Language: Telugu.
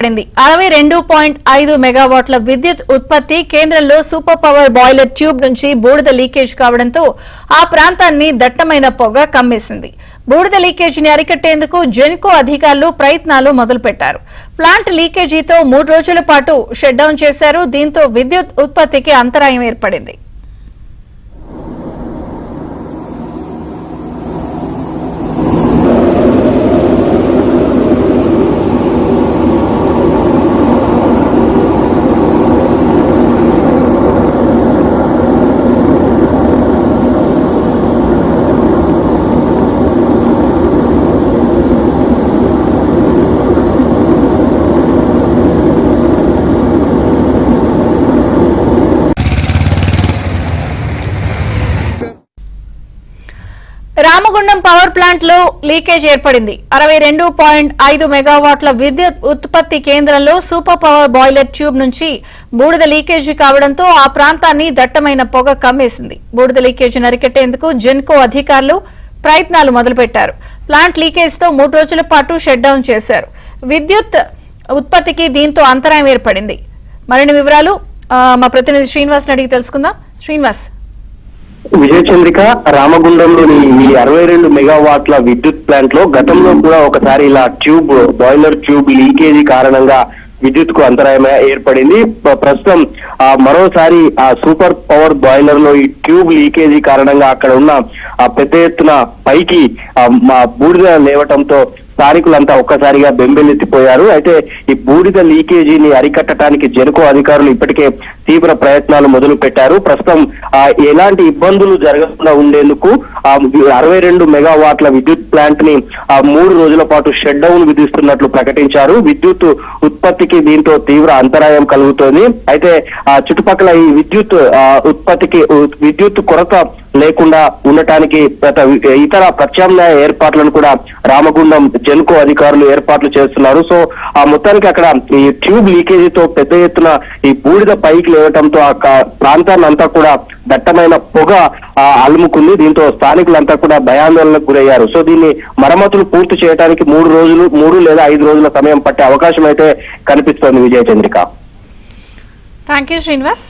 62.5 మెగావాట్ల విద్యుత్ ఉత్పత్తి కేంద్రంలో సూపర్ పవర్ బాయిలర్ ట్యూబ్ నుంచి బూడిద లీకేజ్ కావడంతో ఆ ప్రాంతాన్ని దట్టమైన పొగ కమ్మేసింది. బూడిద లీకేజీని అరికట్టేందుకు జెన్కో అధికారులు ప్రయత్నాలు మొదలుపెట్టారు. ప్లాంట్ లీకేజీతో 3 రోజుల పాటు షట్ డౌన్ చేశారు. దీంతో విద్యుత్ ఉత్పత్తికి అంతరాయం ఏర్పడింది. రామగుండం పవర్ ప్లాంట్ లో లీకేజ్ ఏర్పడింది. 62.5 మెగావాట్ల విద్యుత్ ఉత్పత్తి కేంద్రంలో సూపర్ పవర్ బాయిలర్ ట్యూబ్ నుంచి బూడిద లీకేజీ కావడంతో ఆ ప్రాంతాన్ని దట్టమైన పొగ కమ్మేసింది. బూడిద లీకేజీని అరికట్టేందుకు జెన్కో అధికారులు ప్రయత్నాలు మొదలుపెట్టారు. ప్లాంట్ లీకేజ్ తో 3 రోజుల పాటు షట్ డౌన్ చేశారు. విద్యుత్ ఉత్పత్తికి దీంతో అంతరాయం ఏర్పడింది. మరిన్ని వివరాలు మా ప్రతినిధి శ్రీనివాస్ అడిగి తెలుసుకుందాం. శ్రీనివాస్, విజయ చంద్రిక, రామగుండంలోని ఈ 62 మెగావాట్ల విద్యుత్ ప్లాంట్ లో గతంలో కూడా ఒకసారి ఇలా బాయిలర్ ట్యూబ్ లీకేజీ కారణంగా విద్యుత్ కు అంతరాయం ఏర్పడింది. ప్రస్తుతం మరోసారి ఆ సూపర్ పవర్ బాయిలర్ లో ఈ ట్యూబ్ లీకేజీ కారణంగా అక్కడ ఉన్న పెద్ద ఎత్తున పైకి బూడిద లేవటంతో స్థానికులంతా ఒక్కసారిగా బెంబెలెత్తిపోయారు. అయితే ఈ బూడిద లీకేజీని అరికట్టడానికి జెన్కో అధికారులు ఇప్పటికే తీవ్ర ప్రయత్నాలు మొదలు పెట్టారు. ప్రస్తుతం ఎలాంటి ఇబ్బందులు జరగకుండా ఉండేందుకు 62 మెగావాట్ల విద్యుత్ ప్లాంట్ ని 3 రోజుల పాటు షట్ డౌన్ విధిస్తున్నట్లు ప్రకటించారు. విద్యుత్ ఉత్పత్తికి దీంతో తీవ్ర అంతరాయం కలుగుతోంది. అయితే చుట్టుపక్కల ఈ విద్యుత్ ఉత్పత్తికి విద్యుత్ కొరత లేకుండా ఉండటానికి ఇతర ప్రత్యామ్నాయ ఏర్పాట్లను కూడా రామగుండం జెన్కో అధికారులు ఏర్పాట్లు చేస్తున్నారు. సో మొత్తానికి అక్కడ ఈ ట్యూబ్ లీకేజీతో పెద్ద ఎత్తున ఈ బూడిద పైకి లేవటంతో ఆ ప్రాంతాన్ని అంతా కూడా దట్టమైన పొగ అలుముకుంది. దీంతో స్థానికులంతా కూడా భయాందోళనకు గురయ్యారు. సో దీన్ని మరమ్మతులు పూర్తి చేయడానికి 3 లేదా 5 రోజుల సమయం పట్టే అవకాశం అయితే కనిపిస్తోంది. విజయ చంద్రిక. Thank you Srinivas.